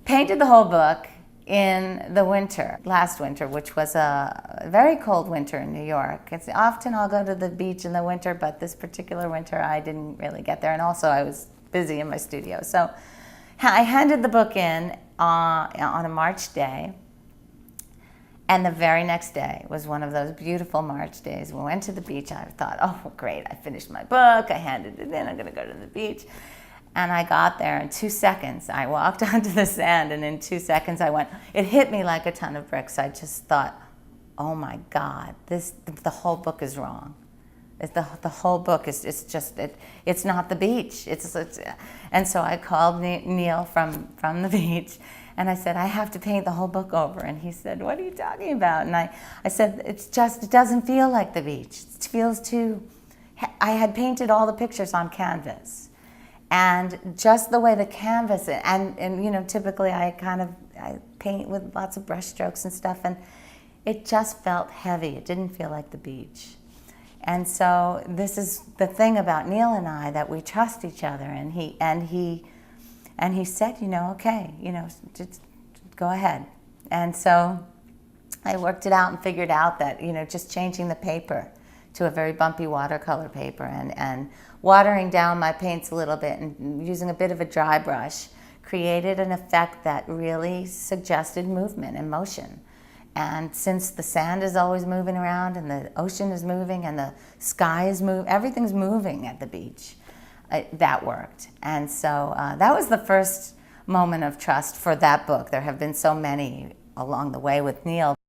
painted the whole book in the winter, last winter, which was a very cold winter in New York. It's often I'll go to the beach in the winter, but this particular winter I didn't really get there, and also I was busy in my studio. So I handed the book in on a March day, and the very next day was one of those beautiful March days. We went to the beach. I thought, oh, great, I finished my book, I handed it in, I'm gonna go to the beach. And I got there in 2 seconds. I walked onto the sand, and in 2 seconds it hit me like a ton of bricks. I just thought, oh my God, the whole book is wrong. The whole book is it's not the beach. And so I called Neil from the beach, and I said, I have to paint the whole book over. And he said, what are you talking about? And I said, it doesn't feel like the beach. It feels too, I had painted all the pictures on canvas. And just the way the canvas, and you know, typically I paint with lots of brush strokes and stuff, and it just felt heavy. It didn't feel like the beach. And so this is the thing about Neil and I, that we trust each other. And he said, you know, okay, you know, just go ahead. And so I worked it out and figured out that, you know, just changing the paper to a very bumpy watercolor paper and watering down my paints a little bit and using a bit of a dry brush created an effect that really suggested movement and motion. And since the sand is always moving around and the ocean is moving and the sky is moving, everything's moving at the beach, that worked. And so that was the first moment of trust for that book. There have been so many along the way with Neil.